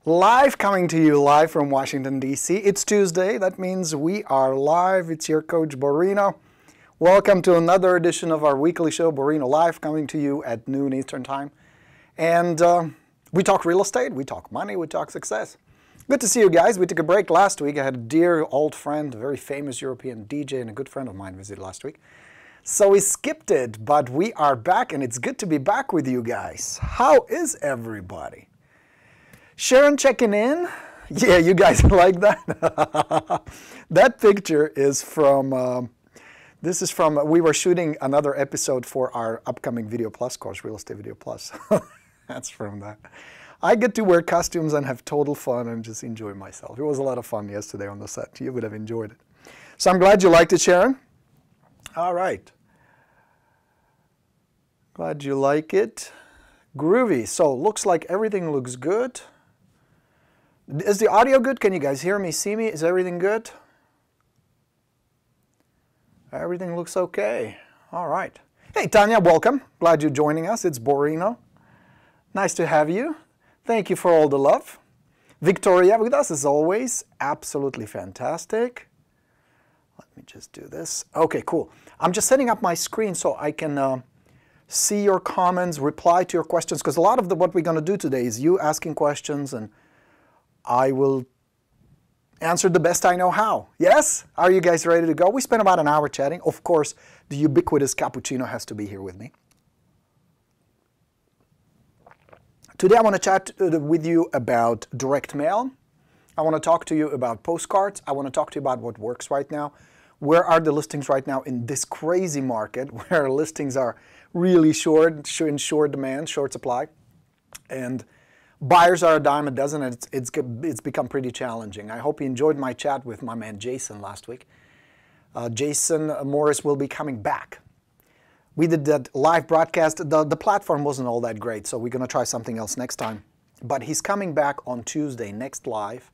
Live, coming to you live from Washington, D.C. It's Tuesday. That means we are live. It's your coach, Borino. Welcome to another edition of our weekly show, Borino Live, coming to you at noon Eastern Time. And we talk real estate, we talk money, we talk success. Good to see you guys. We took a break last week. I had a dear old friend, a very famous European DJ, and a good friend of mine visit last week. So we skipped it, but we are back, and it's good to be back with you guys. How is everybody? Sharon checking in. Yeah, you guys like that? That picture is from, we were shooting another episode for our upcoming Video Plus course, Real Estate Video Plus. That's from that. I get to wear costumes and have total fun and just enjoy myself. It was a lot of fun yesterday on the set. You would have enjoyed it. So I'm glad you liked it, Sharon. All right. Glad you like it. Groovy. So looks like everything looks good. Is the audio good? Can you guys hear me, see me? Is everything good? Everything looks okay. All right. Hey, Tanya, welcome. Glad you're joining us. It's Borino. Nice to have you. Thank you for all the love. Victoria with us as always. Absolutely fantastic. Let me just do this. Okay, cool. I'm just setting up my screen so I can see your comments, reply to your questions, because a lot of what we're going to do today is you asking questions, and I will answer the best I know how. Yes? Are you guys ready to go? We spent about an hour chatting. Of course, the ubiquitous cappuccino has to be here with me. Today I want to chat with you about direct mail. I want to talk to you about postcards. I want to talk to you about what works right now. Where are the listings right now in this crazy market where listings are really short, in short demand, short supply, and buyers are a dime a dozen, and it's become pretty challenging. I hope you enjoyed my chat with my man Jason last week. Jason Morris will be coming back. We did that live broadcast. The platform wasn't all that great, so we're going to try something else next time. But he's coming back on Tuesday, next live,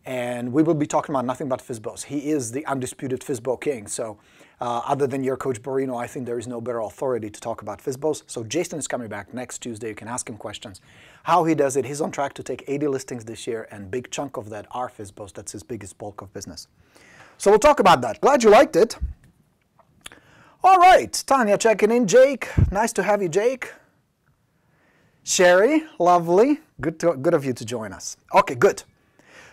and we will be talking about nothing but FSBOs. He is the undisputed FSBO king, so other than your coach Borino, I think there is no better authority to talk about FSBOs. So Jason is coming back next Tuesday. You can ask him questions. How he does it, he's on track to take 80 listings this year, and a big chunk of that are FSBOs. That's his biggest bulk of business. So we'll talk about that. Glad you liked it. All right, Tanya checking in. Jake, nice to have you, Jake. Sherry, lovely. Good of you to join us. Okay, good.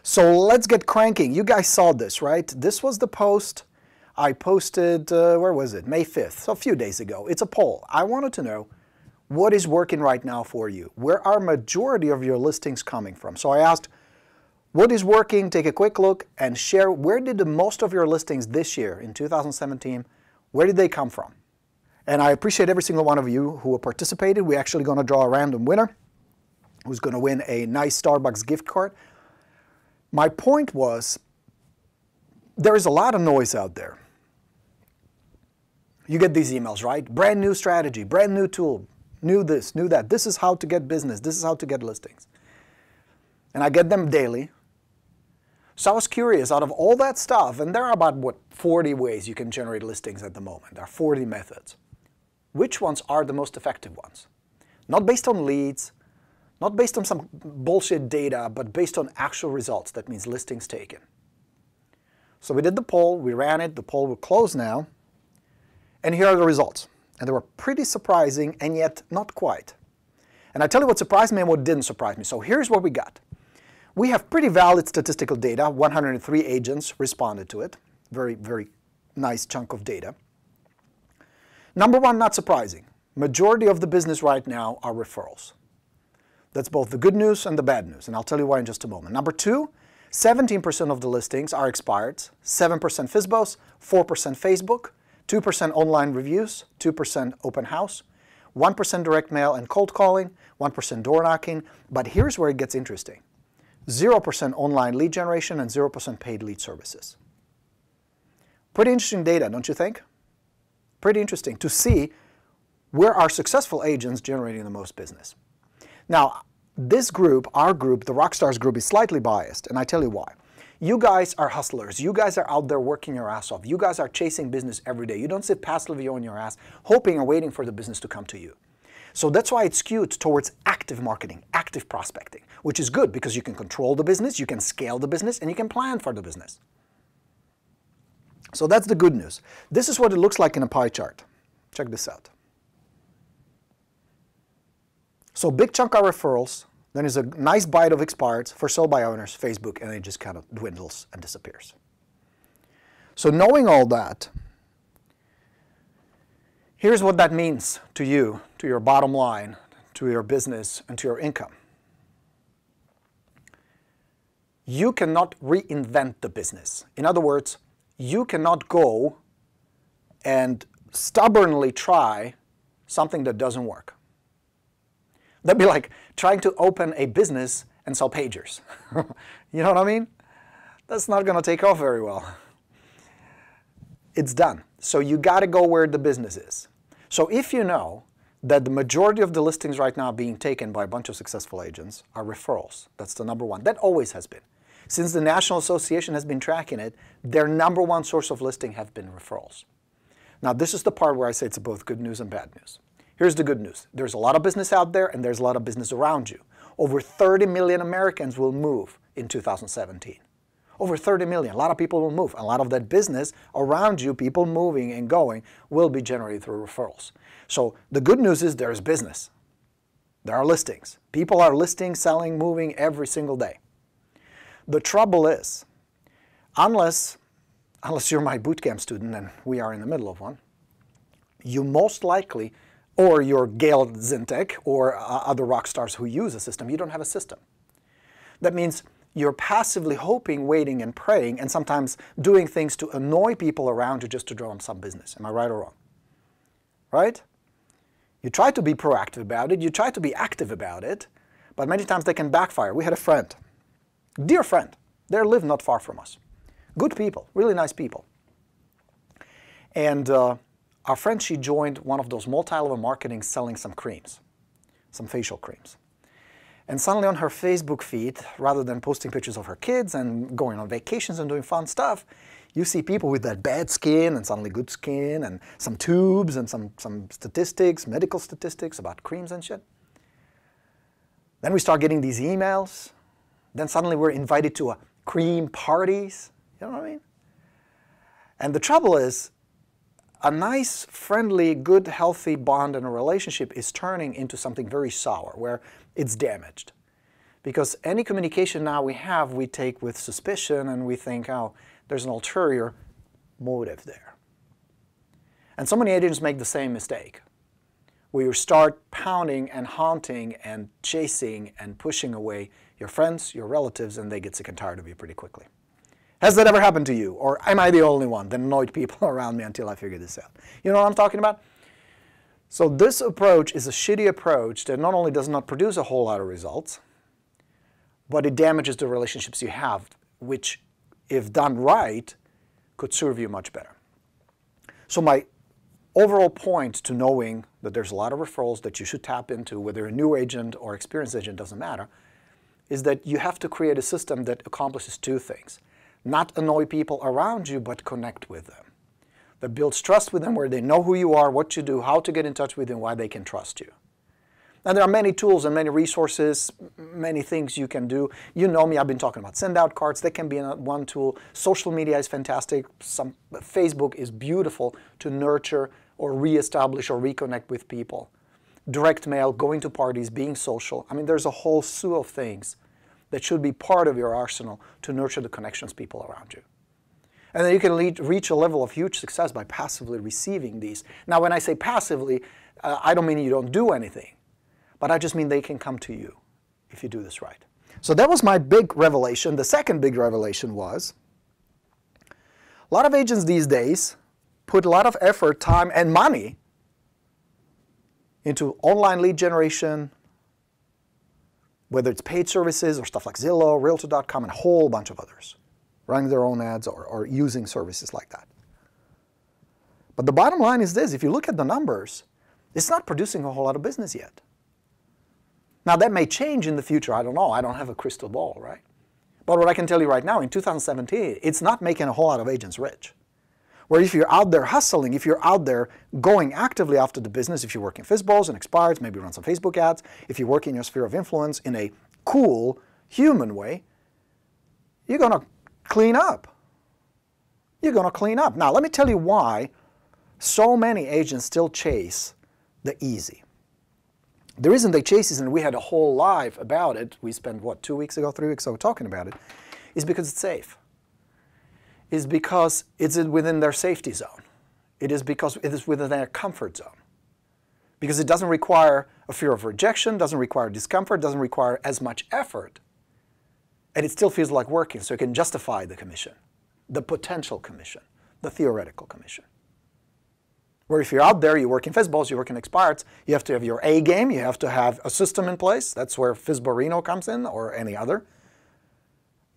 So let's get cranking. You guys saw this, right? This was the post I posted, where was it? May 5th, so a few days ago. It's a poll. I wanted to know what is working right now for you. Where are majority of your listings coming from? So I asked, what is working? Take a quick look and share where did the most of your listings this year in 2017, where did they come from? And I appreciate every single one of you who participated. We're actually going to draw a random winner who's going to win a nice Starbucks gift card. My point was, there is a lot of noise out there. You get these emails, right? Brand new strategy, brand new tool, new this, new that. This is how to get business. This is how to get listings. And I get them daily. So I was curious, out of all that stuff, and there are about, 40 ways you can generate listings at the moment. There are 40 methods. Which ones are the most effective ones? Not based on leads, not based on some bullshit data, but based on actual results. That means listings taken. So we did the poll, we ran it, the poll will close now, and here are the results. And they were pretty surprising, and yet not quite. And I tell you what surprised me and what didn't surprise me. So here's what we got. We have pretty valid statistical data. 103 agents responded to it. Very, very nice chunk of data. Number one, not surprising. Majority of the business right now are referrals. That's both the good news and the bad news, and I'll tell you why in just a moment. Number two, 17% of the listings are expired, 7% FSBOs, 4% Facebook, 2% online reviews, 2% open house, 1% direct mail and cold calling, 1% door knocking, but here's where it gets interesting. 0% online lead generation and 0% paid lead services. Pretty interesting data, don't you think? Pretty interesting to see where are successful agents generating the most business. Now, this group, our group, the Rockstars group, is slightly biased, and I tell you why. You guys are hustlers. You guys are out there working your ass off. You guys are chasing business every day. You don't sit passively on your ass, hoping and waiting for the business to come to you. So that's why it's skewed towards active marketing, active prospecting, which is good because you can control the business, you can scale the business, and you can plan for the business. So that's the good news. This is what it looks like in a pie chart. Check this out. So big chunk are referrals, then there's a nice bite of expireds for sale by owners, Facebook, and it just kind of dwindles and disappears. So knowing all that, here's what that means to you, to your bottom line, to your business, and to your income. You cannot reinvent the business. In other words, you cannot go and stubbornly try something that doesn't work. That'd be like trying to open a business and sell pagers. You know what I mean? That's not going to take off very well. It's done. So you got to go where the business is. So if you know that the majority of the listings right now being taken by a bunch of successful agents are referrals, that's the number one. That always has been. Since the National Association has been tracking it, their number one source of listing have been referrals. Now this is the part where I say it's both good news and bad news. Here's the good news. There's a lot of business out there and there's a lot of business around you. Over 30 million Americans will move in 2017. Over 30 million. A lot of people will move. A lot of that business around you, people moving and going, will be generated through referrals. So the good news is there's business. There are listings. People are listing, selling, moving every single day. The trouble is, unless you're my bootcamp student, and we are in the middle of one, you most likely, or you're Gail Zintek or other rock stars who use a system, you don't have a system. That means you're passively hoping, waiting, and praying, and sometimes doing things to annoy people around you just to draw them some business. Am I right or wrong? Right? You try to be proactive about it, you try to be active about it, but many times they can backfire. We had a friend, dear friend, they live not far from us. Good people, really nice people. And our friend, she joined one of those multi-level marketing selling some creams, some facial creams. And suddenly on her Facebook feed, rather than posting pictures of her kids and going on vacations and doing fun stuff, you see people with that bad skin and suddenly good skin and some tubes and some statistics, medical statistics about creams and shit. Then we start getting these emails. Then suddenly we're invited to cream parties. You know what I mean? And the trouble is, a nice, friendly, good, healthy bond in a relationship is turning into something very sour, where it's damaged. Because any communication now we have, we take with suspicion and we think, oh, there's an ulterior motive there. And so many agents make the same mistake, where you start pounding and haunting and chasing and pushing away your friends, your relatives, and they get sick and tired of you pretty quickly. Has that ever happened to you? Or am I the only one that annoyed people around me until I figured this out? You know what I'm talking about? So this approach is a shitty approach that not only does not produce a whole lot of results, but it damages the relationships you have, which, if done right, could serve you much better. So my overall point to knowing that there's a lot of referrals that you should tap into, whether you're a new agent or experienced agent, doesn't matter, is that you have to create a system that accomplishes two things. Not annoy people around you, but connect with them. That builds trust with them, where they know who you are, what you do, how to get in touch with you, and why they can trust you. Now there are many tools and many resources, many things you can do. You know me, I've been talking about send out cards. That can be one tool. Social media is fantastic. Facebook is beautiful to nurture or reestablish or reconnect with people. Direct mail, going to parties, being social. I mean, there's a whole slew of things that should be part of your arsenal to nurture the connections people around you. And then you can reach a level of huge success by passively receiving these. Now when I say passively, I don't mean you don't do anything, but I just mean they can come to you if you do this right. So that was my big revelation. The second big revelation was, a lot of agents these days put a lot of effort, time, and money into online lead generation, whether it's paid services or stuff like Zillow, Realtor.com, and a whole bunch of others, running their own ads or using services like that. But the bottom line is this: if you look at the numbers, it's not producing a whole lot of business yet. Now that may change in the future, I don't know, I don't have a crystal ball, right? But what I can tell you right now, in 2017, it's not making a whole lot of agents rich. Where if you're out there hustling, if you're out there going actively after the business, if you work in FSBOs and expires, maybe run some Facebook ads, if you work in your sphere of influence in a cool, human way, you're going to clean up. You're going to clean up. Now, let me tell you why so many agents still chase the easy. The reason they chase it, and we had a whole live about it, we spent, what, 2 weeks ago, 3 weeks ago talking about it, is because it's safe. Is because it's within their safety zone. It is because it is within their comfort zone. Because it doesn't require a fear of rejection, doesn't require discomfort, doesn't require as much effort, and it still feels like working, so you can justify the commission, the potential commission, the theoretical commission. Where if you're out there, you work in FSBOs, you work in expireds, you have to have your A game, you have to have a system in place. That's where FSBORINO comes in, or any other.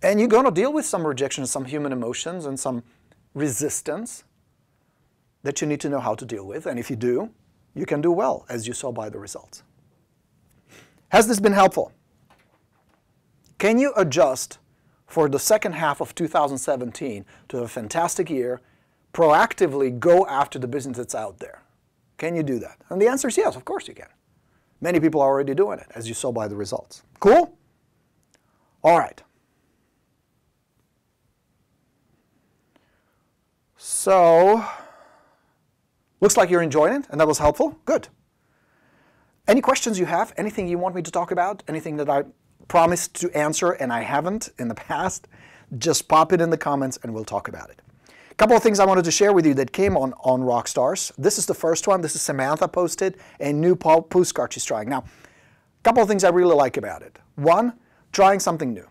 And you're going to deal with some rejection, some human emotions, and some resistance that you need to know how to deal with. And if you do, you can do well, as you saw by the results. Has this been helpful? Can you adjust for the second half of 2017 to have a fantastic year, proactively go after the business that's out there? Can you do that? And the answer is yes, of course you can. Many people are already doing it, as you saw by the results. Cool? All right. So, looks like you're enjoying it, and that was helpful. Good. Any questions you have? Anything you want me to talk about? Anything that I promised to answer and I haven't in the past? Just pop it in the comments and we'll talk about it. A couple of things I wanted to share with you that came on Rockstars. This is the first one. This is Samantha posted, a new postcard she's trying. Now, a couple of things I really like about it. One, trying something new.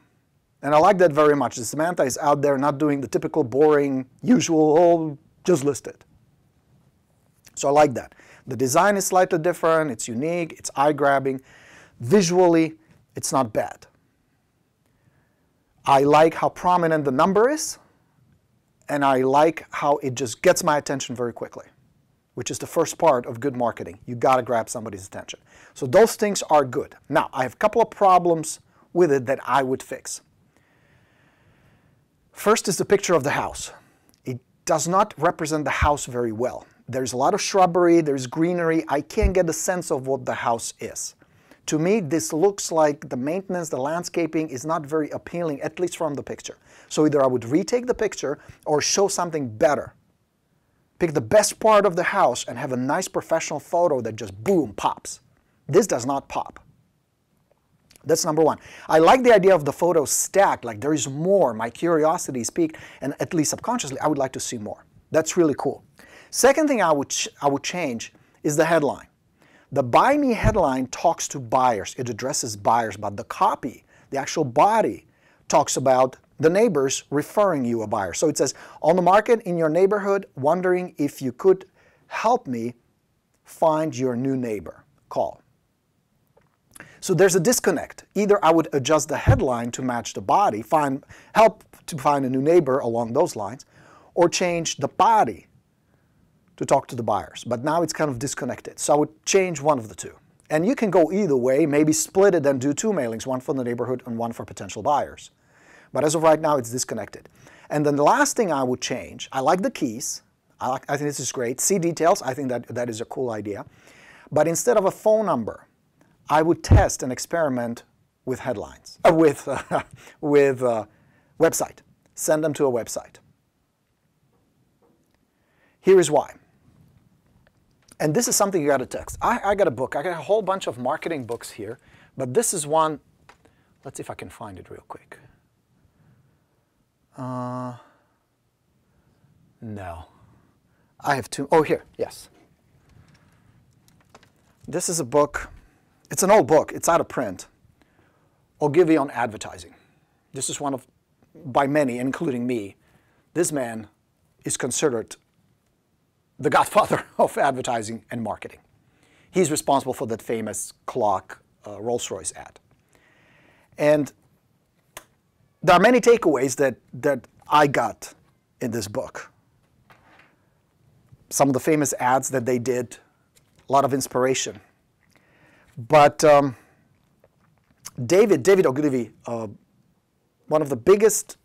And I like that very much. Samantha is out there not doing the typical boring, usual, oh, just list it. So I like that. The design is slightly different, it's unique, it's eye-grabbing. Visually, it's not bad. I like how prominent the number is, and I like how it just gets my attention very quickly, which is the first part of good marketing. You got to grab somebody's attention. So those things are good. Now, I have a couple of problems with it that I would fix. First is the picture of the house. It does not represent the house very well. There's a lot of shrubbery, there's greenery. I can't get a sense of what the house is. To me, this looks like the maintenance, the landscaping is not very appealing, at least from the picture. So either I would retake the picture or show something better. Pick the best part of the house and have a nice professional photo that just boom, pops. This does not pop. That's number one. I like the idea of the photos stacked, like there is more. My curiosity is piqued, and at least subconsciously, I would like to see more. That's really cool. Second thing I would change is the headline. The Buy Me headline talks to buyers. It addresses buyers, but the copy, the actual body, talks about the neighbors referring you a buyer. So it says, on the market in your neighborhood, wondering if you could help me find your new neighbor. Call. So there's a disconnect. Either I would adjust the headline to match the body, help to find a new neighbor along those lines, or change the body to talk to the buyers. But now it's kind of disconnected. So I would change one of the two. And you can go either way, maybe split it and do two mailings, one for the neighborhood and one for potential buyers. But as of right now, it's disconnected. And then the last thing I would change, I like the keys. I think this is great. See details, I think that is a cool idea. But instead of a phone number, I would test and experiment with headlines, with website. Send them to a website. Here is why. And this is something you got to text. I got a book. I got a whole bunch of marketing books here, but this is one. Let's see if I can find it real quick. No. I have two. Oh, here. Yes. This is a book. It's an old book. It's out of print. Ogilvy on advertising. This is one of, by many, including me, this man is considered the godfather of advertising and marketing. He's responsible for that famous clock Rolls-Royce ad. And there are many takeaways that I got in this book. Some of the famous ads that they did, a lot of inspiration. But David Ogilvy, one of the biggest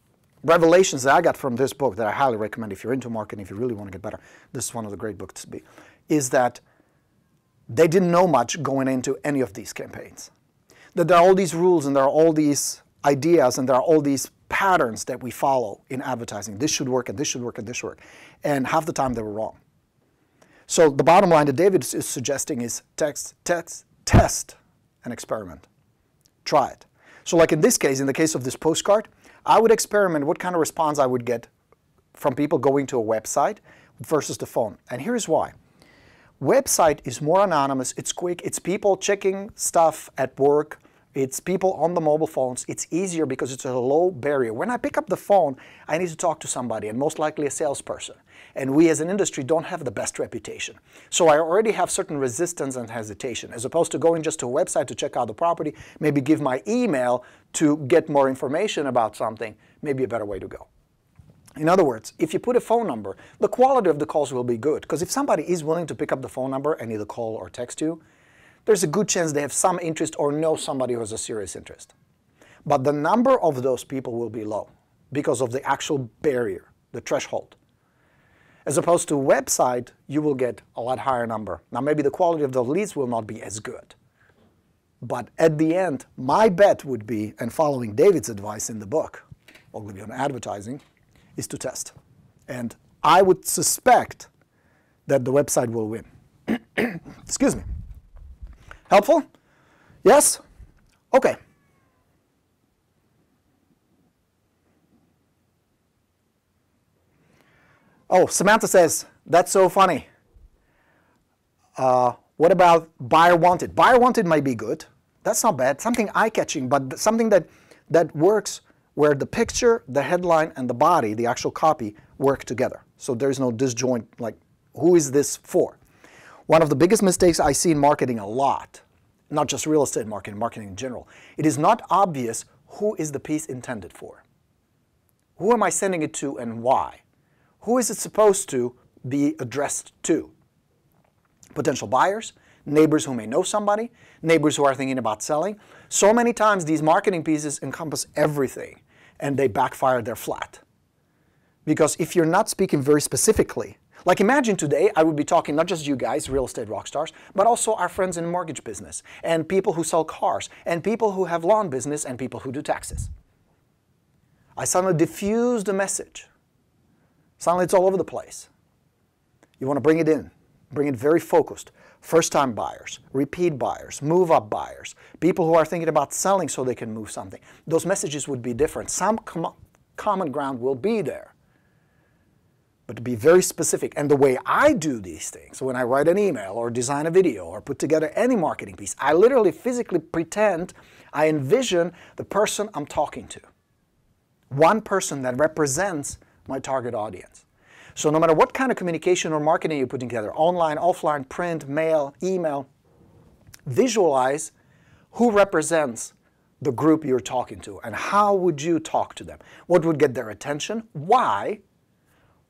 revelations that I got from this book that I highly recommend if you're into marketing, if you really want to get better, this is one of the great books to be, is that they didn't know much going into any of these campaigns. That there are all these rules and there are all these ideas and there are all these patterns that we follow in advertising. This should work and this should work and this should work. And half the time they were wrong. So the bottom line that David is suggesting is test, and experiment. Try it. So like in this case, in the case of this postcard, I would experiment what kind of response I would get from people going to a website versus the phone. And here's why. Website is more anonymous, it's quick, it's people checking stuff at work, it's people on the mobile phones, it's easier because it's a low barrier. When I pick up the phone, I need to talk to somebody, and most likely a salesperson. And we as an industry don't have the best reputation. So I already have certain resistance and hesitation, as opposed to going just to a website to check out the property, maybe give my email to get more information about something, maybe a better way to go. In other words, if you put a phone number, the quality of the calls will be good. Because if somebody is willing to pick up the phone number and either call or text you, there's a good chance they have some interest or know somebody who has a serious interest. But the number of those people will be low because of the actual barrier, the threshold. As opposed to a website, you will get a lot higher number. Now maybe the quality of the leads will not be as good. But at the end, my bet would be, and following David's advice in the book, Ogilvy on advertising, is to test. And I would suspect that the website will win. Excuse me. Helpful? Yes? Okay. Oh, Samantha says, that's so funny. What about buyer wanted? Buyer wanted might be good. That's not bad. Something eye-catching, but something that works where the picture, the headline, and the body, the actual copy, work together. So there's no disjoint, like, who is this for? One of the biggest mistakes I see in marketing a lot, not just real estate marketing, marketing in general, it is not obvious who is the piece intended for. Who am I sending it to and why? Who is it supposed to be addressed to? Potential buyers, neighbors who may know somebody, neighbors who are thinking about selling. So many times these marketing pieces encompass everything and they backfire, they're flat. Because if you're not speaking very specifically, like imagine today I would be talking not just you guys, real estate rock stars, but also our friends in the mortgage business and people who sell cars and people who have lawn business and people who do taxes. I suddenly diffuse the message. Suddenly it's all over the place. You want to bring it in, bring it very focused. First-time buyers, repeat buyers, move-up buyers, people who are thinking about selling so they can move something. Those messages would be different. Some common ground will be there. But to be very specific, and the way I do these things, when I write an email or design a video or put together any marketing piece, I literally physically pretend I envision the person I'm talking to. One person that represents my target audience. So no matter what kind of communication or marketing you're putting together, online, offline, print, mail, email, visualize who represents the group you're talking to and how would you talk to them. What would get their attention? Why?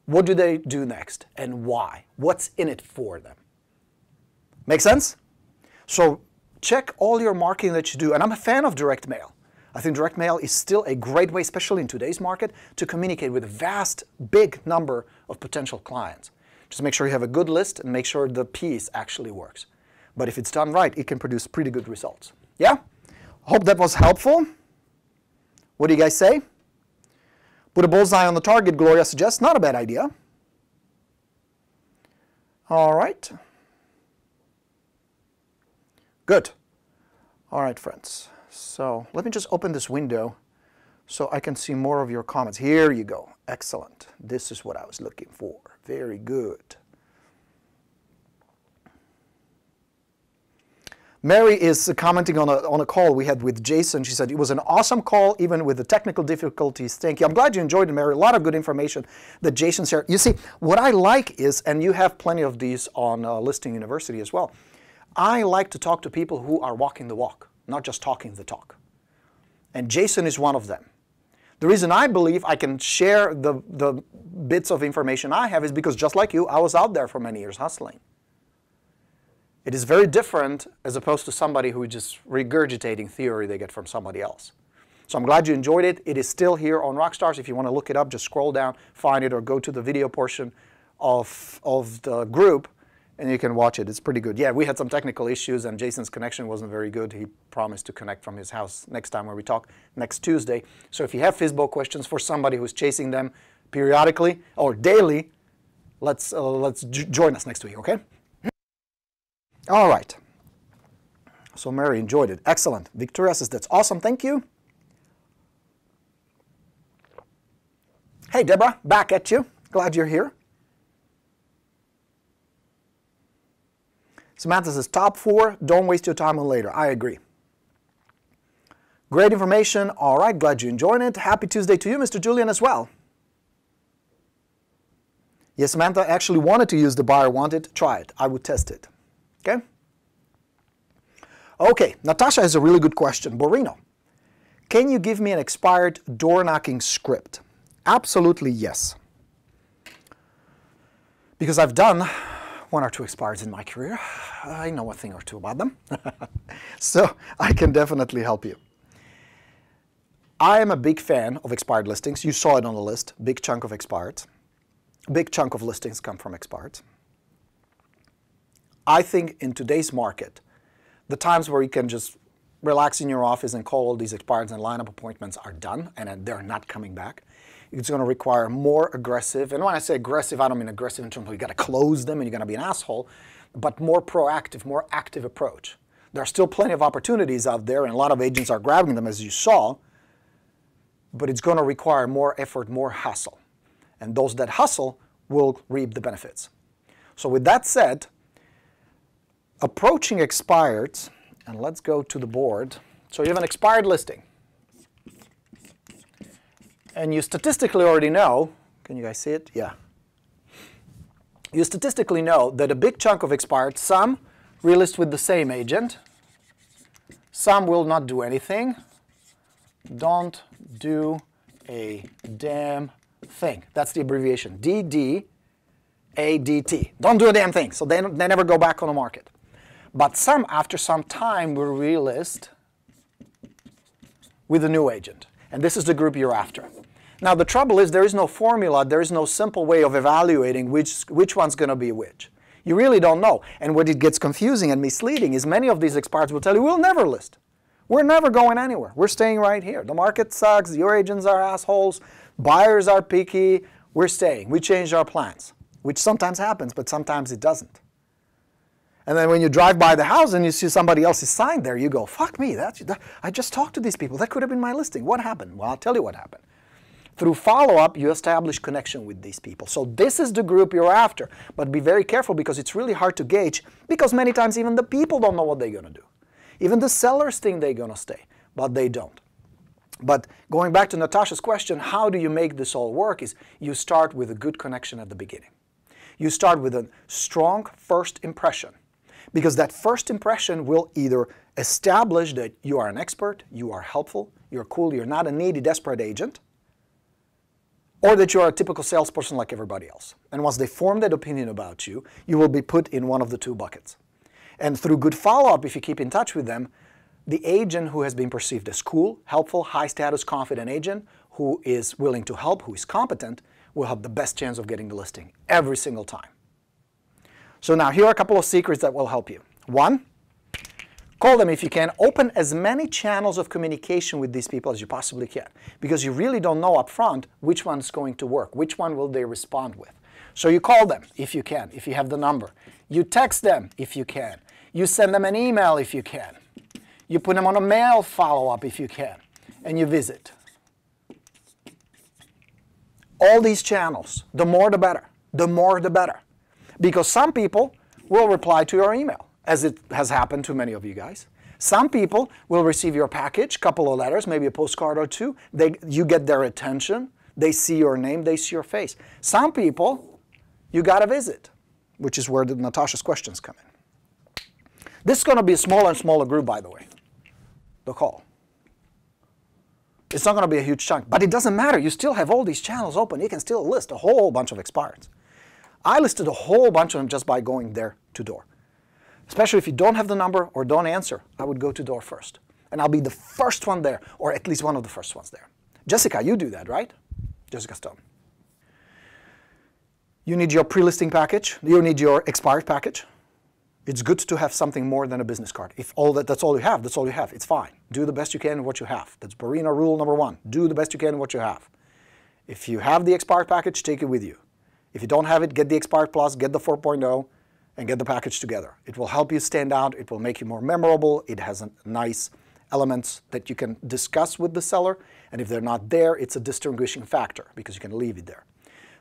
What do they do next? And why? What's in it for them? Make sense? So check all your marketing that you do. And I'm a fan of direct mail. I think direct mail is still a great way, especially in today's market, to communicate with a vast, big number of potential clients. Just make sure you have a good list and make sure the piece actually works. But if it's done right, it can produce pretty good results. Yeah? Hope that was helpful. What do you guys say? Put a bullseye on the target, Gloria suggests. Not a bad idea. All right. Good. All right, friends. So let me just open this window so I can see more of your comments. Here you go. Excellent. This is what I was looking for. Very good. Mary is commenting on a call we had with Jason. She said, it was an awesome call, even with the technical difficulties. Thank you. I'm glad you enjoyed it, Mary. A lot of good information that Jason shared. You see, what I like is, and you have plenty of these on Listing University as well, I like to talk to people who are walking the walk, not just talking the talk. And Jason is one of them. The reason I believe I can share the bits of information I have is because just like you, I was out there for many years hustling. It is very different as opposed to somebody who is just regurgitating theory they get from somebody else. So I'm glad you enjoyed it. It is still here on Rockstars. If you want to look it up, just scroll down, find it, or go to the video portion of the group, and you can watch it. It's pretty good. Yeah, we had some technical issues, and Jason's connection wasn't very good. He promised to connect from his house next time when we talk next Tuesday. So if you have FSBO questions for somebody who's chasing them periodically or daily, let's join us next week, okay? All right. So Mary enjoyed it. Excellent. Victoria says, that's awesome. Thank you. Hey, Deborah, back at you. Glad you're here. Samantha says, top 4, don't waste your time on later. I agree. Great information. All right, glad you enjoyed it. Happy Tuesday to you, Mr. Julian, as well. Yes, Samantha actually wanted to use the buyer wanted. Try it. I would test it. Okay? Okay, Natasha has a really good question. Borino, can you give me an expired door knocking script? Absolutely yes. Because I've done 1 or 2 expireds in my career. I know a thing or two about them. So I can definitely help you. I am a big fan of expired listings. You saw it on the list. Big chunk of expireds. Big chunk of listings come from expireds. I think in today's market, the times where you can just relax in your office and call all these expireds and lineup appointments are done, and they're not coming back. It's going to require more aggressive, and when I say aggressive, I don't mean aggressive in terms of you got to close them and you're going to be an asshole, but more proactive, more active approach. There are still plenty of opportunities out there, and a lot of agents are grabbing them, as you saw, but it's going to require more effort, more hustle. And those that hustle will reap the benefits. So with that said, approaching expireds, and let's go to the board. So you have an expired listing. And you statistically already know, can you guys see it? Yeah. You statistically know that a big chunk of expired, some relist with the same agent, some will not do anything. Don't do a damn thing. That's the abbreviation. DDADT. Don't do a damn thing. So they never go back on the market. But some, after some time, will relist with a new agent. And this is the group you're after. Now the trouble is there is no formula, there is no simple way of evaluating which one's going to be which. You really don't know. And what it gets confusing and misleading is many of these expireds will tell you, we'll never list. We're never going anywhere. We're staying right here. The market sucks, your agents are assholes, buyers are picky, we're staying. We changed our plans, which sometimes happens, but sometimes it doesn't. And then when you drive by the house and you see somebody else's sign there, you go, fuck me, I just talked to these people. That could have been my listing. What happened? Well, I'll tell you what happened. Through follow-up, you establish connection with these people. So this is the group you're after. But be very careful because it's really hard to gauge because many times even the people don't know what they're going to do. Even the sellers think they're going to stay, but they don't. But going back to Natasha's question, how do you make this all work is you start with a good connection at the beginning. You start with a strong first impression. Because that first impression will either establish that you are an expert, you are helpful, you're cool, you're not a needy, desperate agent, or that you are a typical salesperson like everybody else. And once they form that opinion about you, you will be put in one of the 2 buckets. And through good follow-up, if you keep in touch with them, the agent who has been perceived as cool, helpful, high-status, confident agent, who is willing to help, who is competent, will have the best chance of getting the listing every single time. So now here are a couple of secrets that will help you. 1, call them if you can. Open as many channels of communication with these people as you possibly can. Because you really don't know up front which one's going to work, which one will they respond with. So you call them if you can, if you have the number. You text them if you can. You send them an email if you can. You put them on a mail follow-up if you can. And you visit. All these channels, the more the better. The more the better. Because some people will reply to your email, as it has happened to many of you guys. Some people will receive your package, couple of letters, maybe a postcard or 2. You get their attention. They see your name. They see your face. Some people, you got to visit, which is where Natasha's questions come in. This is going to be a smaller and smaller group, by the way, the call. It's not going to be a huge chunk, but it doesn't matter. You still have all these channels open. You can still list a whole bunch of expireds. I listed a whole bunch of them just by going there to door. Especially if you don't have the number or don't answer, I would go to door first. and I'll be the first one there, or at least one of the first ones there. Jessica, you do that, right? Jessica Stone. You need your pre-listing package. You need your expired package. It's good to have something more than a business card. If that's all you have, that's all you have. It's fine. Do the best you can in what you have. That's Borino rule number 1. Do the best you can in what you have. If you have the expired package, take it with you. If you don't have it, get the expired plus, get the 4.0, and get the package together. It will help you stand out. It will make you more memorable. It has nice elements that you can discuss with the seller. And if they're not there, it's a distinguishing factor because you can leave it there.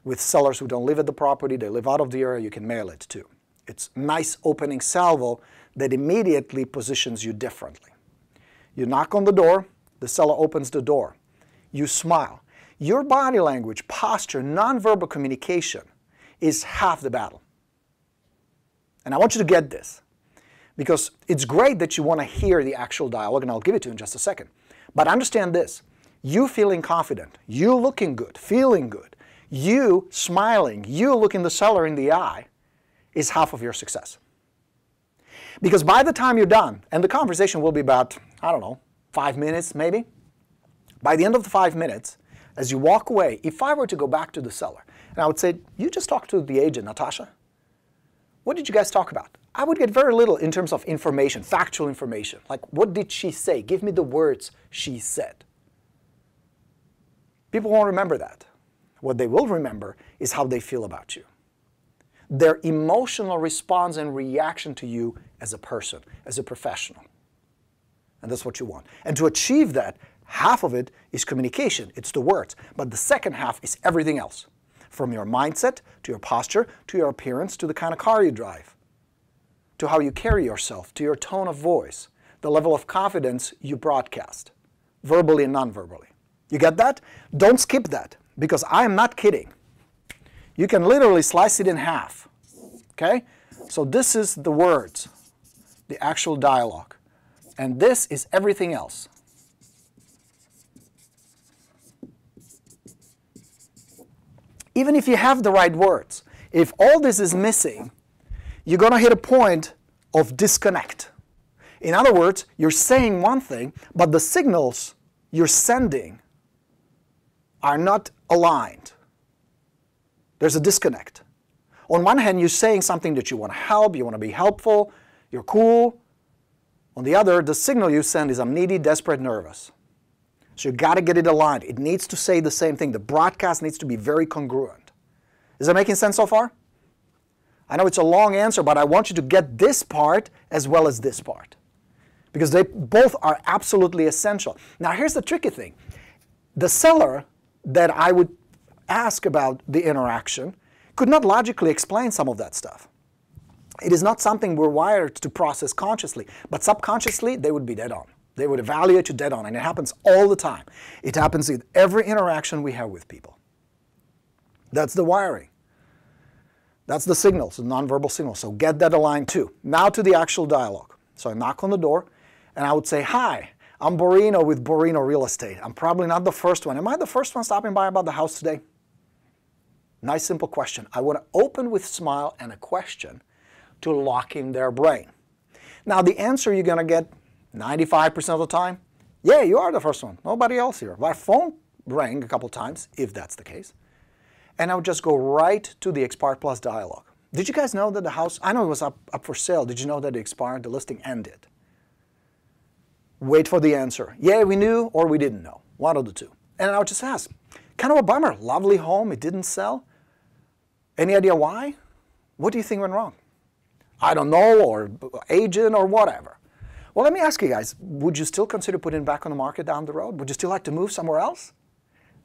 With sellers who don't live at the property, they live out of the area, you can mail it too. It's nice opening salvo that immediately positions you differently. You knock on the door, the seller opens the door. You smile. Your body language, posture, nonverbal communication is half the battle. And I want you to get this, because it's great that you want to hear the actual dialogue, and I'll give it to you in just a second. But understand this, you feeling confident, you looking good, feeling good, you smiling, you looking the seller in the eye is half of your success. Because by the time you're done, and the conversation will be about, I don't know, 5 minutes maybe, by the end of the 5 minutes, as you walk away, if I were to go back to the seller, and I would say, you just talked to the agent, Natasha. What did you guys talk about? I would get very little in terms of information, factual information. Like, what did she say? Give me the words she said. People won't remember that. What they will remember is how they feel about you. Their emotional response and reaction to you as a person, as a professional. And that's what you want. And to achieve that, half of it is communication. It's the words. But the second half is everything else. From your mindset, to your posture, to your appearance, to the kind of car you drive, to how you carry yourself, to your tone of voice, the level of confidence you broadcast, verbally and non-verbally. You get that? Don't skip that, because I am not kidding. You can literally slice it in half. Okay? So this is the words, the actual dialogue. And this is everything else. Even if you have the right words, if all this is missing, you're going to hit a point of disconnect. In other words, you're saying one thing, but the signals you're sending are not aligned. There's a disconnect. On one hand, you're saying something that you want to help, you want to be helpful, you're cool. On the other, the signal you send is I'm needy, desperate, nervous. So you got to get it aligned. It needs to say the same thing. The broadcast needs to be very congruent. Is that making sense so far? I know it's a long answer, but I want you to get this part as well as this part, because they both are absolutely essential. Now here's the tricky thing. The seller that I would ask about the interaction could not logically explain some of that stuff. It is not something we're wired to process consciously, but subconsciously they would be dead on. They would evaluate you dead on, and it happens all the time. It happens with every interaction we have with people. That's the wiring. That's the signals, the nonverbal signals. So get that aligned too. Now to the actual dialogue. So I knock on the door, and I would say, hi, I'm Borino with Borino Real Estate. I'm probably not the first one. Am I the first one stopping by about the house today? Nice, simple question. I want to open with a smile and a question to lock in their brain. Now, the answer you're going to get 95% of the time, yeah, you are the first one. Nobody else here. My phone rang a couple times, if that's the case. And I would just go right to the expired plus dialogue. Did you guys know that the house, I know it was up for sale. Did you know that it expired? The listing ended. Wait for the answer. Yeah, we knew or we didn't know. One of the two. And I would just ask, kind of a bummer. Lovely home, it didn't sell. Any idea why? What do you think went wrong? I don't know, or agent, or whatever. Well, let me ask you guys, would you still consider putting it back on the market down the road? Would you still like to move somewhere else?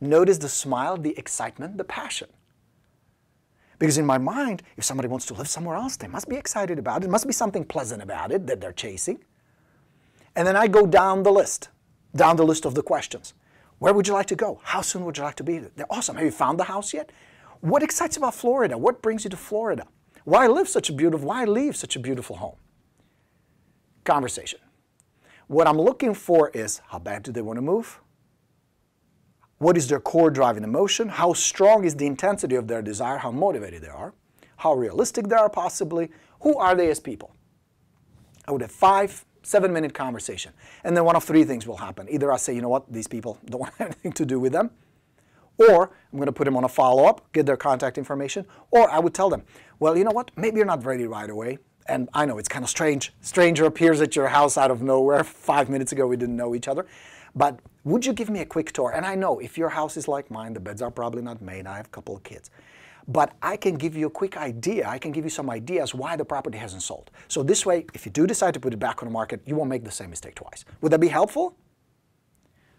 Notice the smile, the excitement, the passion. Because in my mind, if somebody wants to live somewhere else, they must be excited about it. There must be something pleasant about it that they're chasing. And then I go down the list of the questions. Where would you like to go? How soon would you like to be there? They're awesome. Have you found the house yet? What excites you about Florida? What brings you to Florida? Why leave such a beautiful home? Conversation. What I'm looking for is, how bad do they want to move? What is their core driving emotion? How strong is the intensity of their desire? How motivated they are? How realistic they are possibly? Who are they as people? I would have 5 7-minute conversation. And then one of 3 things will happen. Either I say, you know what, these people don't want anything to do with them, or I'm going to put them on a follow-up, get their contact information, or I would tell them, well, you know what, maybe you're not ready right away. And I know it's kind of strange. Stranger appears at your house out of nowhere. 5 minutes ago we didn't know each other. But would you give me a quick tour? And I know if your house is like mine, the beds are probably not made. I have a couple of kids. But I can give you a quick idea. I can give you some ideas why the property hasn't sold. So this way, if you do decide to put it back on the market, you won't make the same mistake twice. Would that be helpful?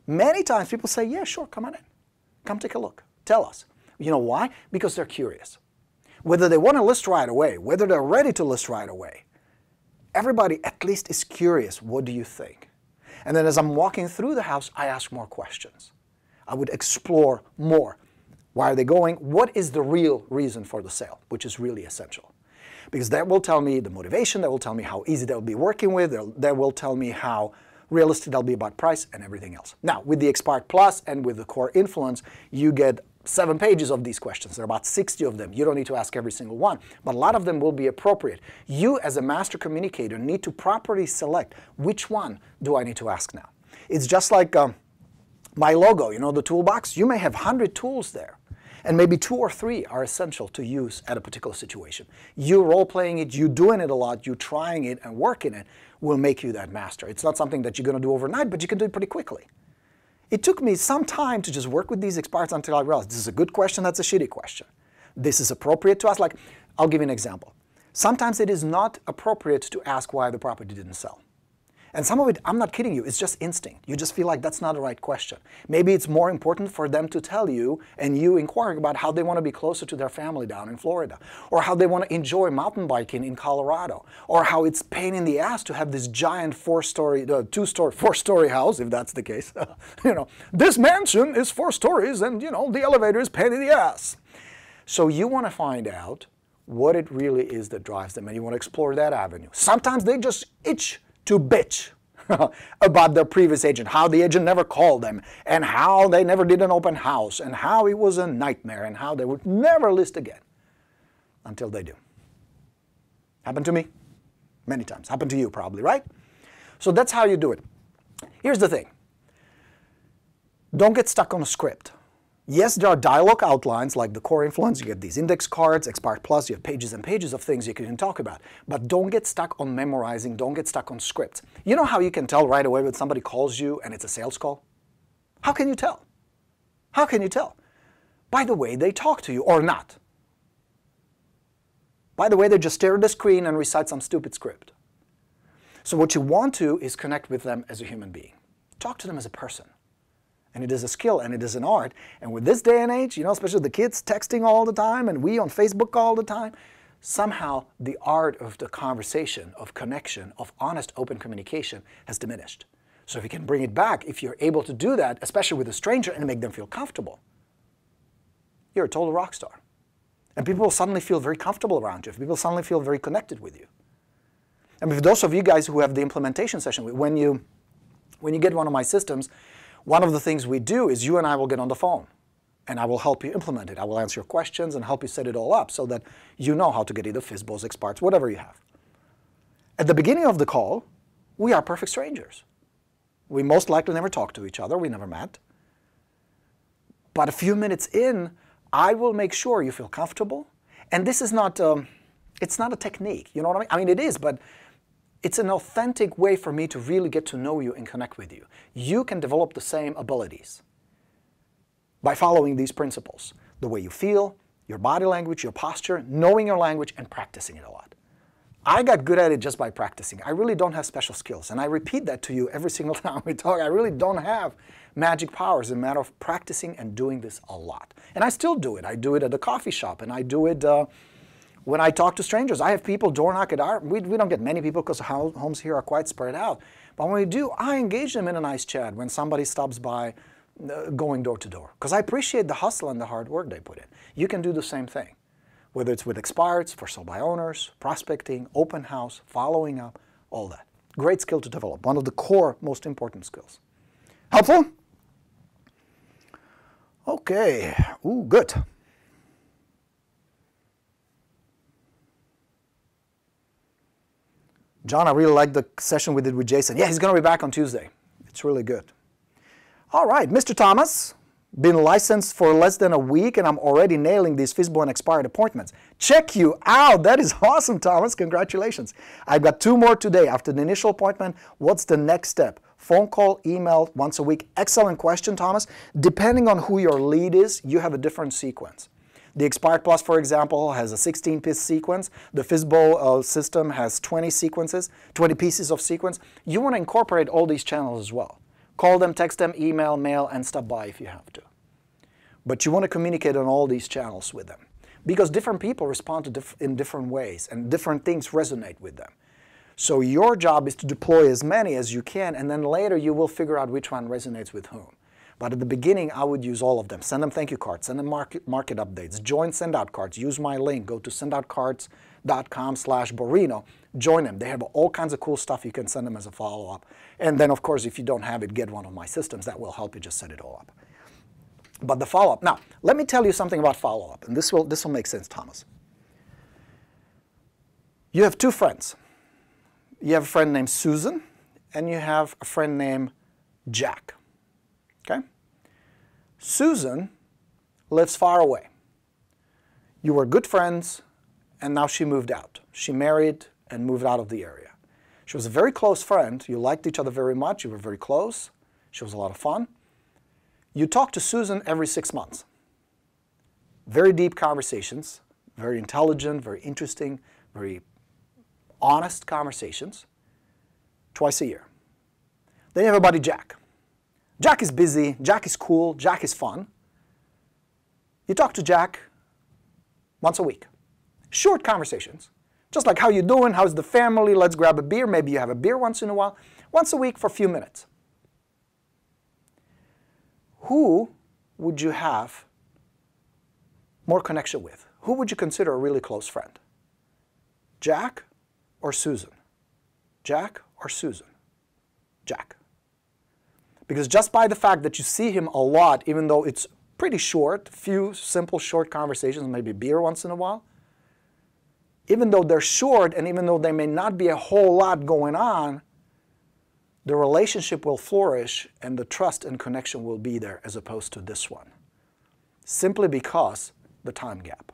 Many times people say, yeah, sure, come on in. Come take a look. Tell us. You know why? Because they're curious. Whether they want to list right away, whether they're ready to list right away, everybody at least is curious. What do you think? And then as I'm walking through the house, I ask more questions. I would explore more. Why are they going? What is the real reason for the sale, which is really essential. Because that will tell me the motivation, that will tell me how easy they'll be working with, that will tell me how realistic they'll be about price and everything else. Now, with the Expired Plus and with the Core Influence, you get 7 pages of these questions. There are about 60 of them. You don't need to ask every single one, but a lot of them will be appropriate. You, as a master communicator, need to properly select which one do I need to ask now. It's just like my logo, you know, the toolbox. You may have 100 tools there, and maybe 2 or 3 are essential to use at a particular situation. You role-playing it, you doing it a lot, you trying it and working it will make you that master. It's not something that you're going to do overnight, but you can do it pretty quickly. It took me some time to just work with these expireds until I realized this is a good question, that's a shitty question. This is appropriate to ask. Like, I'll give you an example. Sometimes it is not appropriate to ask why the property didn't sell. And some of it, I'm not kidding you, it's just instinct. You just feel like that's not the right question. Maybe it's more important for them to tell you and you inquiring about how they want to be closer to their family down in Florida, or how they want to enjoy mountain biking in Colorado, or how it's pain in the ass to have this giant 4-story house, if that's the case. You know, this mansion is 4 stories and, you know, the elevator is pain in the ass. So you want to find out what it really is that drives them, and you want to explore that avenue. Sometimes they just itch to bitch about their previous agent, how the agent never called them, and how they never did an open house, and how it was a nightmare, and how they would never list again until they do. Happened to me many times. Happened to you probably, right? So that's how you do it. Here's the thing. Don't get stuck on a script. Yes, there are dialogue outlines like the Core Influence. You get these index cards, Expired Plus, you have pages and pages of things you can talk about. But don't get stuck on memorizing, don't get stuck on scripts. You know how you can tell right away when somebody calls you and it's a sales call? How can you tell? How can you tell? By the way they talk to you or not. By the way they just stare at the screen and recite some stupid script. So what you want to is connect with them as a human being. Talk to them as a person. And it is a skill, and it is an art. And with this day and age, you know, especially the kids texting all the time, and we on Facebook all the time, somehow the art of the conversation, of connection, of honest, open communication has diminished. So if you can bring it back, if you're able to do that, especially with a stranger, and make them feel comfortable, you're a total rock star. And people will suddenly feel very comfortable around you. People suddenly feel very connected with you. And for those of you guys who have the implementation session, when you get one of my systems, one of the things we do is you and I will get on the phone, and I will help you implement it. I will answer your questions and help you set it all up so that you know how to get either FSBOs, expireds, whatever you have. At the beginning of the call, we are perfect strangers. We most likely never talked to each other. We never met. But a few minutes in, I will make sure you feel comfortable. And this is not, it's not a technique. You know what I mean? I mean, it is, but it's an authentic way for me to really get to know you and connect with you. You can develop the same abilities by following these principles. The way you feel, your body language, your posture, knowing your language, and practicing it a lot. I got good at it just by practicing. I really don't have special skills. And I repeat that to you every single time we talk. I really don't have magic powers. It's a matter of practicing and doing this a lot. And I still do it. I do it at a coffee shop, and I do it when I talk to strangers. I have people door knock at our, we don't get many people because homes here are quite spread out. But when we do, I engage them in a nice chat when somebody stops by going door to door. Because I appreciate the hustle and the hard work they put in. You can do the same thing. Whether it's with expireds, for sale by owners, prospecting, open house, following up, all that. Great skill to develop. One of the core, most important skills. Helpful? Okay. Ooh, good. John, I really liked the session we did with Jason. Yeah, he's going to be back on Tuesday. It's really good. All right, Mr. Thomas, been licensed for less than a week and I'm already nailing these FSBO and expired appointments. Check you out. That is awesome, Thomas. Congratulations. I've got 2 more today. After the initial appointment, what's the next step? Phone call, email, once a week. Excellent question, Thomas. Depending on who your lead is, you have a different sequence. The Expired Plus, for example, has a 16-piece sequence. The FSBO system has 20 sequences, 20 pieces of sequence. You want to incorporate all these channels as well. Call them, text them, email, mail, and stop by if you have to. But you want to communicate on all these channels with them. Because different people respond to in different ways, and different things resonate with them. So your job is to deploy as many as you can, and then later you will figure out which one resonates with whom. But at the beginning, I would use all of them. Send them thank you cards, send them market updates, join send out cards, use my link, go to sendoutcards.com/Borino, join them. They have all kinds of cool stuff you can send them as a follow-up. And then, of course, if you don't have it, get one of my systems. That will help you just set it all up. But the follow-up. Now, let me tell you something about follow-up, and this will make sense, Thomas. You have 2 friends. You have a friend named Susan, and you have a friend named Jack. Okay? Susan lives far away. You were good friends, and now she moved out. She married and moved out of the area. She was a very close friend. You liked each other very much. You were very close. She was a lot of fun. You talk to Susan every 6 months. Very deep conversations, very intelligent, very interesting, very honest conversations, twice a year. Then you have a buddy, Jack. Jack is busy, Jack is cool, Jack is fun. You talk to Jack once a week. Short conversations. Just like, how you doing, how's the family, let's grab a beer, maybe you have a beer once in a while. Once a week for a few minutes. Who would you have more connection with? Who would you consider a really close friend? Jack or Susan? Jack or Susan? Jack. Because just by the fact that you see him a lot, even though it's pretty short, few simple short conversations, maybe beer once in a while, even though they're short and even though there may not be a whole lot going on, the relationship will flourish and the trust and connection will be there as opposed to this one. Simply because the time gap.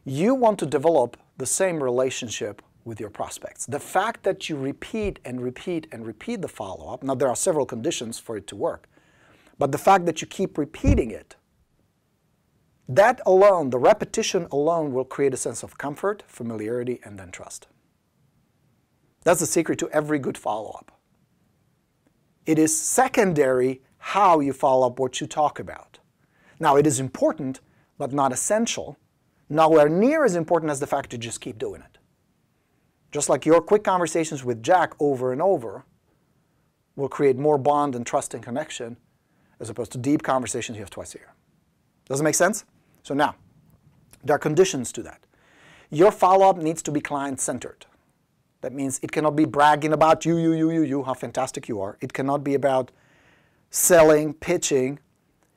You want to develop the same relationship with your prospects. The fact that you repeat and repeat and repeat the follow-up, now there are several conditions for it to work, but the fact that you keep repeating it, that alone, the repetition alone will create a sense of comfort, familiarity, and then trust. That's the secret to every good follow-up. It is secondary how you follow up what you talk about. Now, it is important, but not essential. Nowhere near as important as the fact to just keep doing it. Just like your quick conversations with Jack over and over will create more bond and trust and connection as opposed to deep conversations you have twice a year. Does it make sense? So now, there are conditions to that. Your follow-up needs to be client-centered. That means it cannot be bragging about you, how fantastic you are. It cannot be about selling, pitching.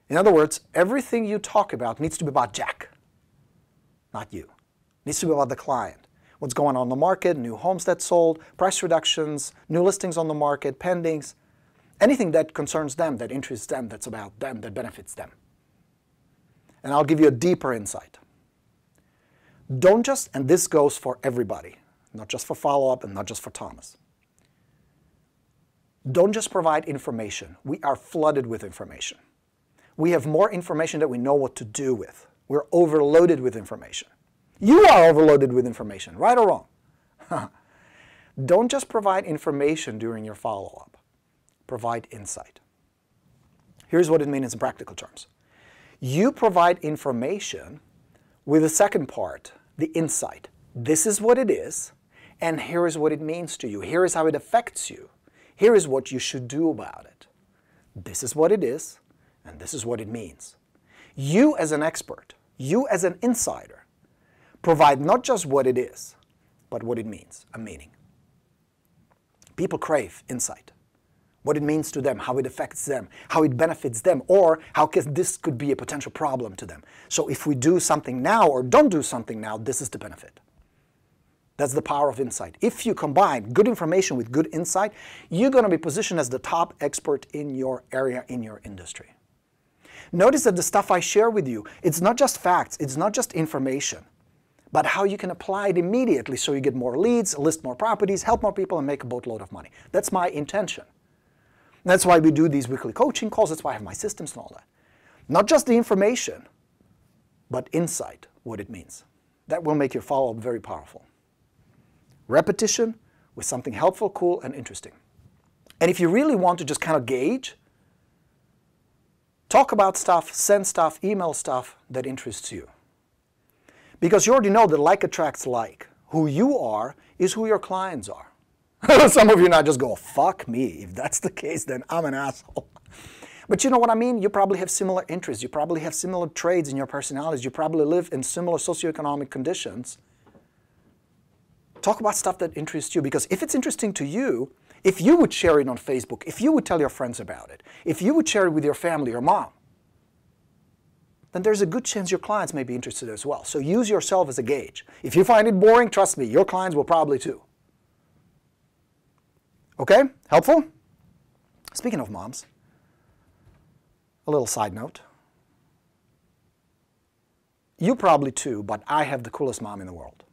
In other words, everything you talk about needs to be about Jack, not you. It needs to be about the client. What's going on in the market, new homes that sold, price reductions, new listings on the market, pendings, anything that concerns them, that interests them, that's about them, that benefits them. And I'll give you a deeper insight. Don't just, and this goes for everybody, not just for follow-up and not just for Thomas. Don't just provide information. We are flooded with information. We have more information that we know what to do with. We're overloaded with information. You are overloaded with information, right or wrong. Don't just provide information during your follow-up. Provide insight. Here's what it means in practical terms. You provide information with the second part, the insight. This is what it is, and here is what it means to you. Here is how it affects you. Here is what you should do about it. This is what it is, and this is what it means. You as an expert, you as an insider, provide not just what it is, but what it means, a meaning. People crave insight. What it means to them, how it affects them, how it benefits them, or how this could be a potential problem to them. So if we do something now or don't do something now, this is the benefit. That's the power of insight. If you combine good information with good insight, you're going to be positioned as the top expert in your area, in your industry. Notice that the stuff I share with you, it's not just facts, it's not just information, but how you can apply it immediately so you get more leads, list more properties, help more people, and make a boatload of money. That's my intention. That's why we do these weekly coaching calls. That's why I have my systems and all that. Not just the information, but insight, what it means. That will make your follow-up very powerful. Repetition with something helpful, cool, and interesting. And if you really want to just kind of gauge, talk about stuff, send stuff, email stuff that interests you. Because you already know that like attracts like. Who you are is who your clients are. Some of you now just go, fuck me. If that's the case, then I'm an asshole. But you know what I mean? You probably have similar interests. You probably have similar traits in your personalities. You probably live in similar socioeconomic conditions. Talk about stuff that interests you, because if it's interesting to you, if you would share it on Facebook, if you would tell your friends about it, if you would share it with your family or mom, then there's a good chance your clients may be interested as well. So use yourself as a gauge. If you find it boring, trust me, your clients will probably too. Okay? Helpful? Speaking of moms, a little side note. You probably too, but I have the coolest mom in the world.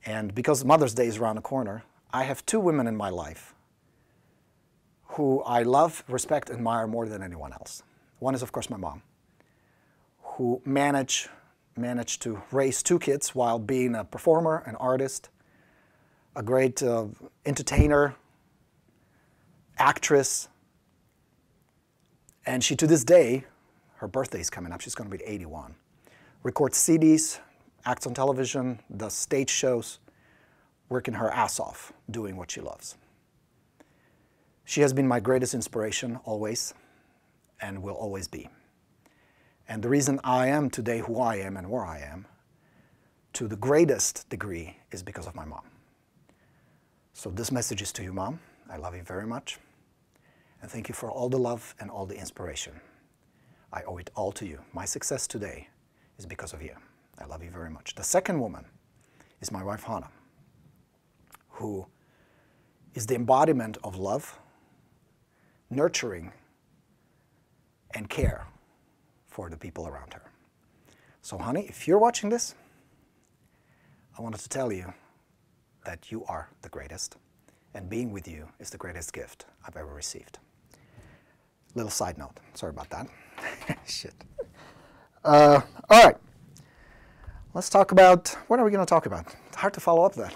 And because Mother's Day is around the corner, I have two women in my life who I love, respect, admire more than anyone else. One is, of course, my mom, who managed to raise two kids while being a performer, an artist, a great entertainer, actress. And she, to this day, her birthday is coming up, she's going to be 81, records CDs, acts on television, does stage shows, working her ass off, doing what she loves. She has been my greatest inspiration always, and will always be. And the reason I am today who I am and where I am, to the greatest degree, is because of my mom. So this message is to you, Mom. I love you very much. And thank you for all the love and all the inspiration. I owe it all to you. My success today is because of you. I love you very much. The second woman is my wife, Hannah, who is the embodiment of love, nurturing, and care for the people around her. So, honey, if you're watching this, I wanted to tell you that you are the greatest, and being with you is the greatest gift I've ever received. Little side note. Sorry about that. Shit. All right. Let's talk about, what are we going to talk about? It's hard to follow up that.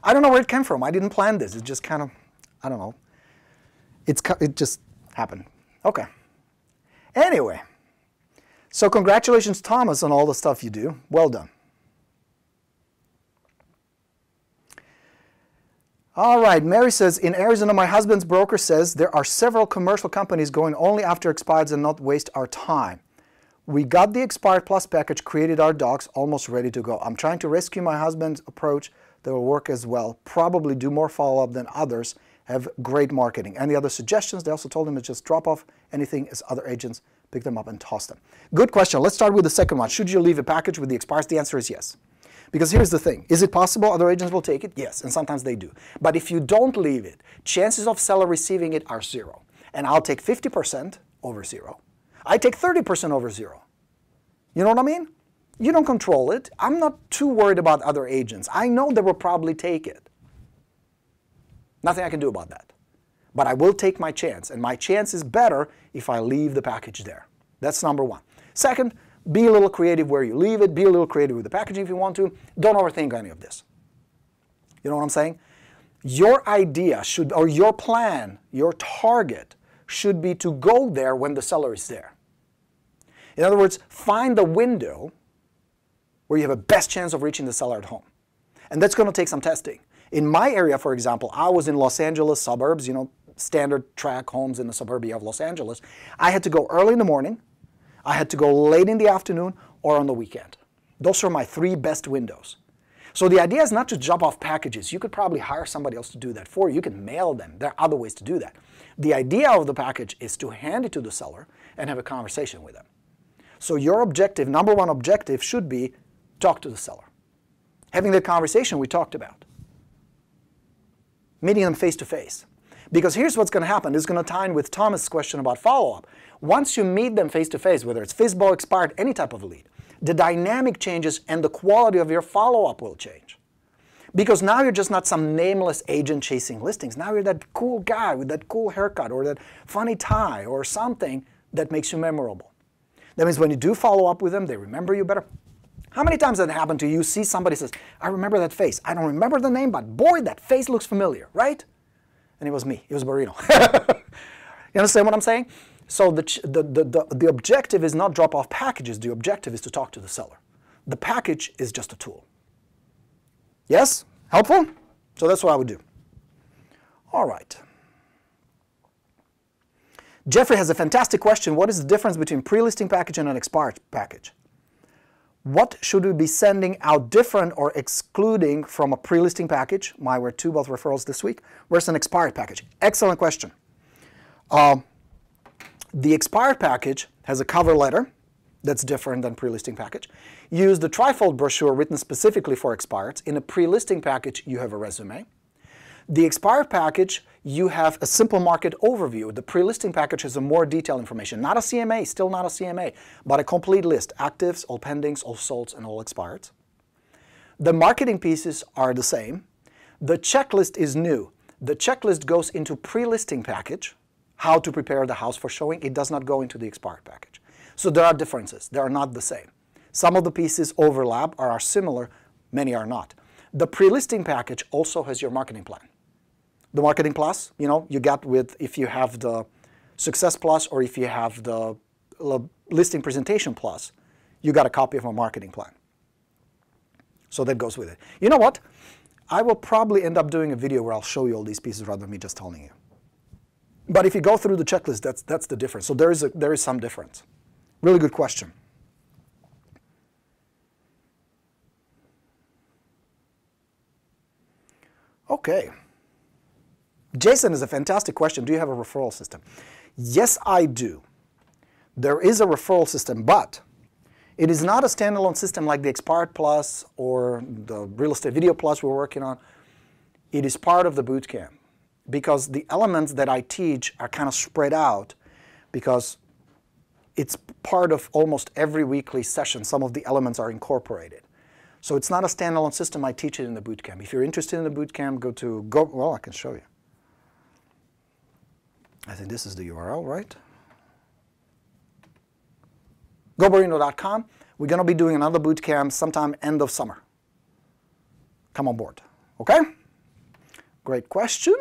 I don't know where it came from. I didn't plan this. It just kind of, I don't know. It just happened. Okay. Anyway, so congratulations, Thomas, on all the stuff you do. Well done. All right, Mary says, in Arizona, my husband's broker says there are several commercial companies going only after expireds and not waste our time. We got the expired plus package, created our docs, almost ready to go. I'm trying to rescue my husband's approach that will work as well. Probably do more follow-up than others. Have great marketing. Any other suggestions? They also told him to just drop off anything as other agents pick them up and toss them. Good question. Let's start with the second one. Should you leave a package with the expires? The answer is yes. Because here's the thing. Is it possible other agents will take it? Yes, and sometimes they do. But if you don't leave it, chances of seller receiving it are 0. And I'll take 50% over 0. I take 30% over 0. You know what I mean? You don't control it. I'm not too worried about other agents. I know they will probably take it. Nothing I can do about that. But I will take my chance, and my chance is better if I leave the package there. That's number one. Second, be a little creative where you leave it. Be a little creative with the packaging if you want to. Don't overthink any of this. You know what I'm saying? Your idea should, or your plan, your target should be to go there when the seller is there. In other words, find the window where you have a best chance of reaching the seller at home. And that's going to take some testing. In my area, for example, I was in Los Angeles suburbs, you know, standard track homes in the suburbia of Los Angeles. I had to go early in the morning, I had to go late in the afternoon, or on the weekend. Those are my 3 best windows. So the idea is not to drop off packages. You could probably hire somebody else to do that for you. You can mail them. There are other ways to do that. The idea of the package is to hand it to the seller and have a conversation with them. So your objective, number one objective, should be talk to the seller. Having the conversation we talked about. Meeting them face to face. Because here's what's going to happen. This is going to tie in with Thomas' question about follow-up. Once you meet them face to face, whether it's FSBO, expired, any type of lead, the dynamic changes and the quality of your follow-up will change. Because now you're just not some nameless agent chasing listings. Now you're that cool guy with that cool haircut or that funny tie or something that makes you memorable. That means when you do follow up with them, they remember you better. How many times has it happened to you? See somebody says, I remember that face. I don't remember the name, but boy, that face looks familiar, right? And it was me. It was Borino. You understand what I'm saying? So the objective is not drop off packages. The objective is to talk to the seller. The package is just a tool. Yes? Helpful? So that's what I would do. All right. Jeffrey has a fantastic question. What is the difference between pre-listing package and an expired package? What should we be sending out different or excluding from a pre-listing package? My were two both referrals this week. Where's an expired package? Excellent question. The expired package has a cover letter that's different than pre-listing package. Use the trifold brochure written specifically for expireds. In a pre-listing package, you have a resume. The expired package, you have a simple market overview. The pre-listing package has a more detailed information. Not a CMA, still not a CMA, but a complete list. Actives, all pendings, all solds, and all expireds. The marketing pieces are the same. The checklist is new. The checklist goes into pre-listing package, how to prepare the house for showing. It does not go into the expired package. So there are differences. They are not the same. Some of the pieces overlap or are similar. Many are not. The pre-listing package also has your marketing plan. The marketing plus, you got with if you have the Success Plus or if you have the Listing Presentation Plus, you got a copy of a marketing plan. So that goes with it. You know what? I will probably end up doing a video where I'll show you all these pieces rather than me just telling you. But if you go through the checklist, that's the difference. So there is some difference. Really good question. Okay. Jason is a fantastic question. Do you have a referral system? Yes, I do. There is a referral system, but it is not a standalone system like the Expired Plus or the Real Estate Video Plus we're working on. It is part of the bootcamp because the elements that I teach are kind of spread out because it's part of almost every weekly session. Some of the elements are incorporated. So it's not a standalone system. I teach it in the bootcamp. If you're interested in the bootcamp, well, I can show you. I think this is the URL, right? GoBorino.com. We're going to be doing another bootcamp sometime end of summer. Come on board. Okay? Great question.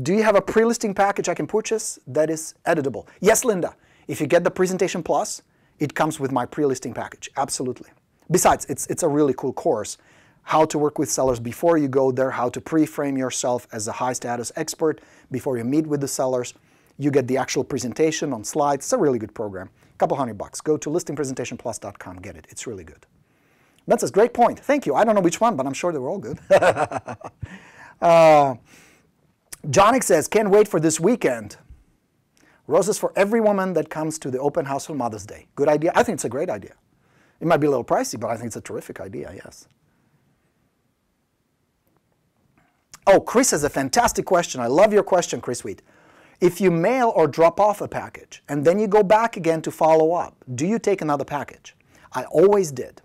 Do you have a pre-listing package I can purchase that is editable? Yes, Linda. If you get the Presentation Plus, it comes with my pre-listing package. Absolutely. Besides, it's a really cool course. How to work with sellers before you go there, how to pre-frame yourself as a high-status expert before you meet with the sellers. You get the actual presentation on slides. It's a really good program. A couple $100. Go to listingpresentationplus.com. Get it. It's really good. That's a great point. Thank you. I don't know which one, but I'm sure they were all good. Jonik says, can't wait for this weekend. Roses for every woman that comes to the open house for Mother's Day. Good idea? I think it's a great idea. It might be a little pricey, but I think it's a terrific idea, yes. Oh, Chris has a fantastic question. I love your question, Chris Wheat. If you mail or drop off a package and then you go back again to follow up, do you take another package? I always did.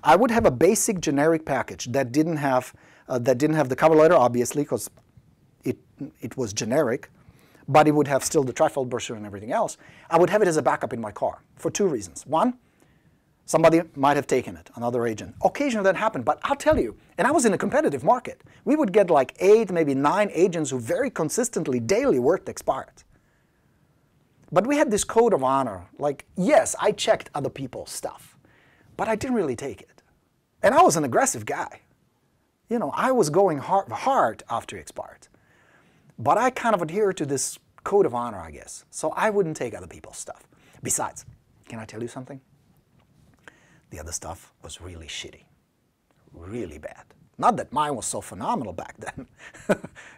I would have a basic generic package that didn't have the cover letter, obviously, because it was generic, but it would have still the trifold brochure and everything else. I would have it as a backup in my car for two reasons. One, somebody might have taken it, another agent. Occasionally that happened, but I'll tell you, and I was in a competitive market. We would get like 8, maybe 9 agents who very consistently, daily worked expired. But we had this code of honor, like, yes, I checked other people's stuff, but I didn't really take it. And I was an aggressive guy. I was going hard after expired. But I kind of adhere to this code of honor, I guess. So I wouldn't take other people's stuff. Besides, can I tell you something? The other stuff was really shitty, really bad. Not that mine was so phenomenal back then.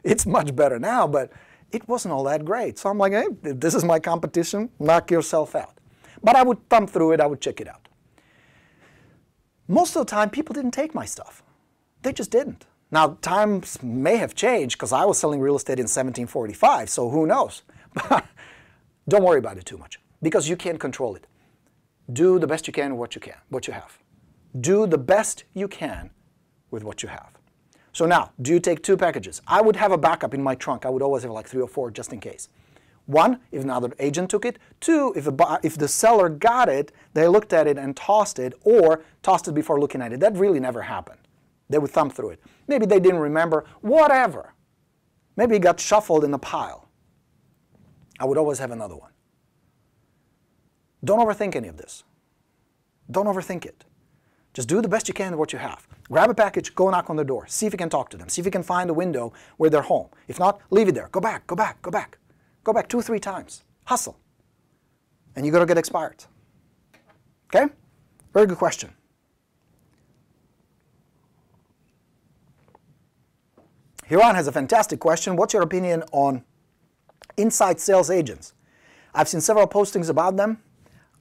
It's much better now, but it wasn't all that great. So I'm like, hey, if this is my competition, knock yourself out. But I would thumb through it, I would check it out. Most of the time, people didn't take my stuff. They just didn't. Now, times may have changed because I was selling real estate in 1745, so who knows? Don't worry about it too much because you can't control it. Do the best you can with what you have. Do the best you can with what you have. So now, do you take 2 packages? I would have a backup in my trunk. I would always have like 3 or 4 just in case. 1, if another agent took it. 2, if the seller got it, they looked at it and tossed it, or tossed it before looking at it. That really never happened. They would thumb through it. Maybe they didn't remember, whatever. Maybe it got shuffled in a pile. I would always have another one. Don't overthink any of this. Don't overthink it. Just do the best you can with what you have. Grab a package, go knock on the door, see if you can talk to them, see if you can find a window where they're home. If not, leave it there. Go back, go back, go back. Go back 2 or 3 times. Hustle. And you're going to get expired. Okay? Very good question. Hiran has a fantastic question. What's your opinion on inside sales agents? I've seen several postings about them.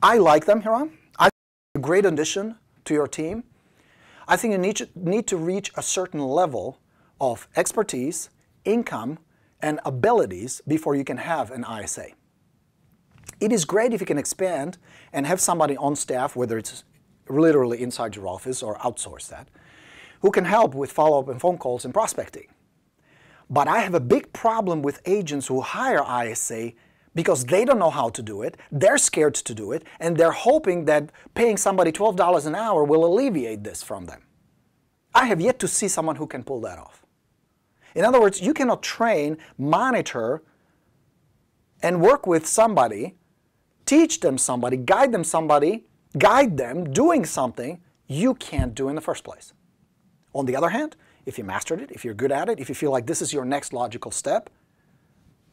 I like them, Hiran. I think they're a great addition to your team. I think you need to reach a certain level of expertise, income, and abilities before you can have an ISA. It is great if you can expand and have somebody on staff, whether it's literally inside your office or outsource that, who can help with follow-up and phone calls and prospecting. But I have a big problem with agents who hire ISA because they don't know how to do it, they're scared to do it, and they're hoping that paying somebody $12 an hour will alleviate this from them. I have yet to see someone who can pull that off. In other words, you cannot train, monitor, and work with somebody, teach them somebody, guide them doing something you can't do in the first place. On the other hand, if you mastered it, if you're good at it, if you feel like this is your next logical step,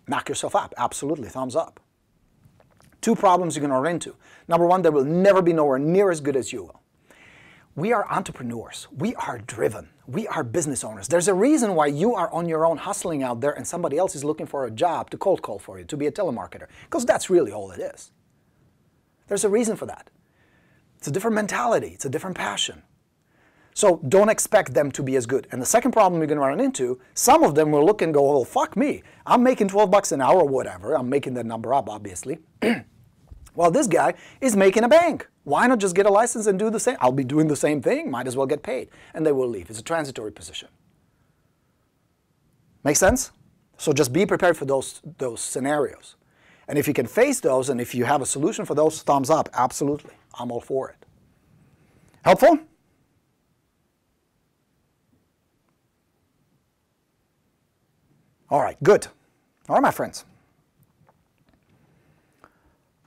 knock yourself up. Absolutely, thumbs up. 2 problems you're going to run into. Number 1, they will never be nowhere near as good as you will. We are entrepreneurs. We are driven. We are business owners. There's a reason why you are on your own hustling out there and somebody else is looking for a job to cold call for you, to be a telemarketer, because that's really all it is. There's a reason for that. It's a different mentality. It's a different passion. So don't expect them to be as good. And the second problem you're going to run into, some of them will look and go, well, fuck me. I'm making 12 bucks an hour or whatever. I'm making that number up, obviously. Well, this guy is making a bank. Why not just get a license and do the same? I'll be doing the same thing. Might as well get paid. And they will leave. It's a transitory position. Make sense? So just be prepared for those scenarios. And if you can face those and if you have a solution for those, thumbs up. Absolutely. I'm all for it. Helpful? All right, good. All right, my friends.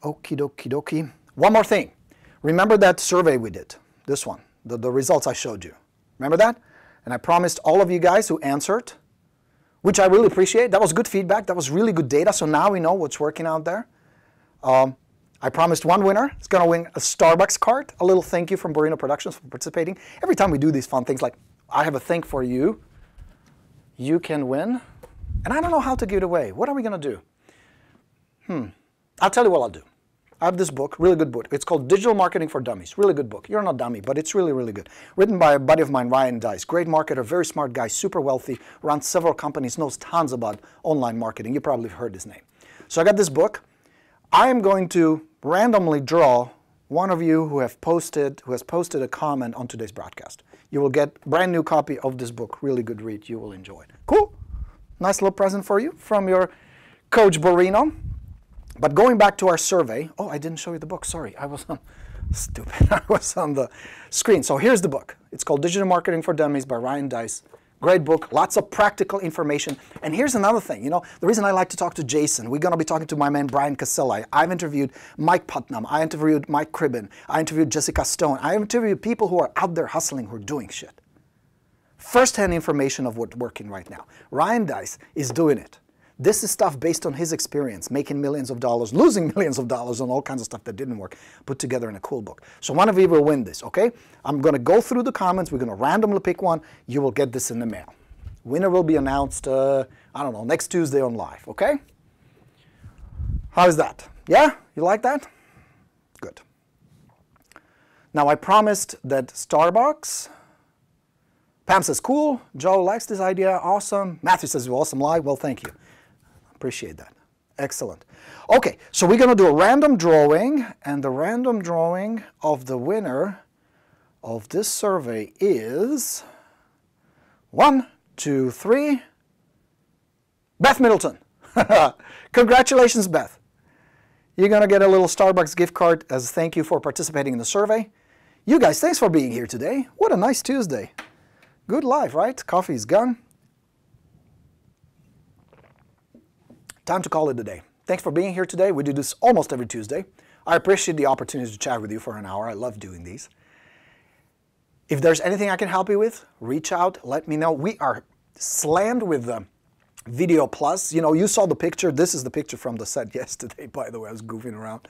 Okie dokie dokie. One more thing. Remember that survey we did? This one, the results I showed you. Remember that? And I promised all of you guys who answered, which I really appreciate. That was good feedback. That was really good data. So now we know what's working out there. I promised one winner. It's going to win a Starbucks card. A little thank you from Borino Productions for participating. Every time we do these fun things like, I have a thing for you, you can win. And I don't know how to give it away. What are we going to do? I'll tell you what I'll do. I have this book, really good book. It's called Digital Marketing for Dummies. Really good book. You're not dummy, but it's really, really good. Written by a buddy of mine, Ryan Dice. Great marketer, very smart guy, super wealthy, runs several companies, knows tons about online marketing. You probably have heard his name. So I got this book. I am going to randomly draw one of you who has posted a comment on today's broadcast. You will get a brand new copy of this book. Really good read. You will enjoy it. Cool. Nice little present for you from your Coach Borino. But going back to our survey, oh, I didn't show you the book. Sorry, I was on, stupid. I was on the screen. So here's the book. It's called Digital Marketing for Dummies by Ryan Dice. Great book, lots of practical information. And here's another thing. You know, the reason I like to talk to Jason, we're going to be talking to my man Brian Casella. I've interviewed Mike Putnam. I interviewed Mike Cribbin. I interviewed Jessica Stone. I interviewed people who are out there hustling, who are doing shit. First-hand information of what's working right now. Ryan Dice is doing it. This is stuff based on his experience, making millions of dollars, losing millions of dollars on all kinds of stuff that didn't work, put together in a cool book. So one of you will win this, okay? I'm going to go through the comments. We're going to randomly pick one. You will get this in the mail. Winner will be announced, I don't know, next Tuesday on live, okay? How is that? Yeah? You like that? Good. Now, I promised that Starbucks, Pam says, cool. Joe likes this idea. Awesome. Matthew says, awesome live. Well, thank you. Appreciate that. Excellent. Okay, so we're going to do a random drawing, and the random drawing of the winner of this survey is 1, 2, 3, Beth Middleton. Congratulations, Beth. You're going to get a little Starbucks gift card as thank you for participating in the survey. You guys, thanks for being here today. What a nice Tuesday. Good life, right? Coffee's gone. Time to call it a day. Thanks for being here today. We do this almost every Tuesday. I appreciate the opportunity to chat with you for an hour. I love doing these. If there's anything I can help you with, reach out, let me know. We are slammed with Video Plus. You know, you saw the picture. This is the picture from the set yesterday, by the way. I was goofing around,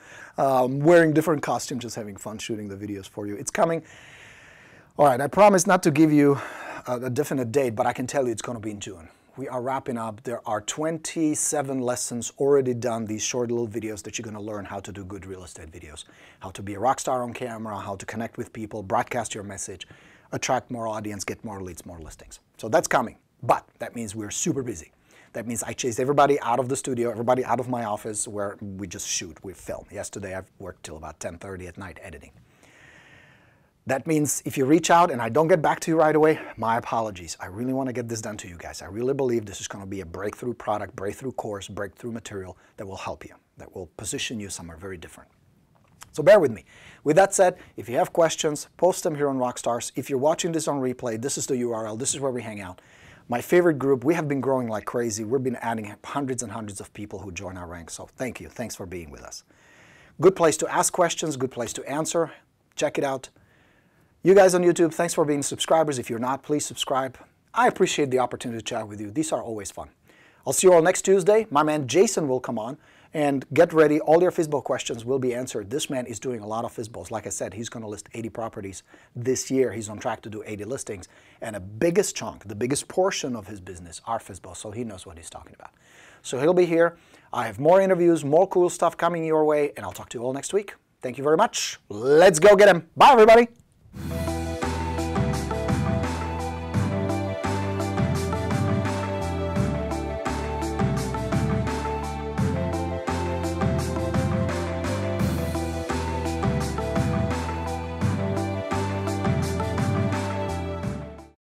wearing different costumes, just having fun shooting the videos for you. It's coming. All right, I promise not to give you a definite date, but I can tell you it's going to be in June. We are wrapping up. There are 27 lessons already done, these short little videos that you're going to learn how to do good real estate videos, how to be a rock star on camera, how to connect with people, broadcast your message, attract more audience, get more leads, more listings. So that's coming, but that means we're super busy. That means I chased everybody out of the studio, everybody out of my office where we just shoot, we film. Yesterday I've worked till about 10:30 at night editing. That means if you reach out and I don't get back to you right away, my apologies. I really want to get this done to you guys. I really believe this is going to be a breakthrough product, breakthrough course, breakthrough material that will help you, that will position you somewhere very different. So bear with me. With that said, if you have questions, post them here on Rockstars. If you're watching this on replay, this is the URL. This is where we hang out. My favorite group, we have been growing like crazy. We've been adding hundreds and hundreds of people who join our ranks. So thank you. Thanks for being with us. Good place to ask questions, good place to answer. Check it out. You guys on YouTube, thanks for being subscribers. If you're not, please subscribe. I appreciate the opportunity to chat with you. These are always fun. I'll see you all next Tuesday. My man Jason will come on, and get ready. All your FSBO questions will be answered. This man is doing a lot of FSBOs. Like I said, he's going to list 80 properties this year. He's on track to do 80 listings. And a biggest chunk, the biggest portion of his business are FSBOs, so he knows what he's talking about. So he'll be here. I have more interviews, more cool stuff coming your way, and I'll talk to you all next week. Thank you very much. Let's go get him. Bye, everybody.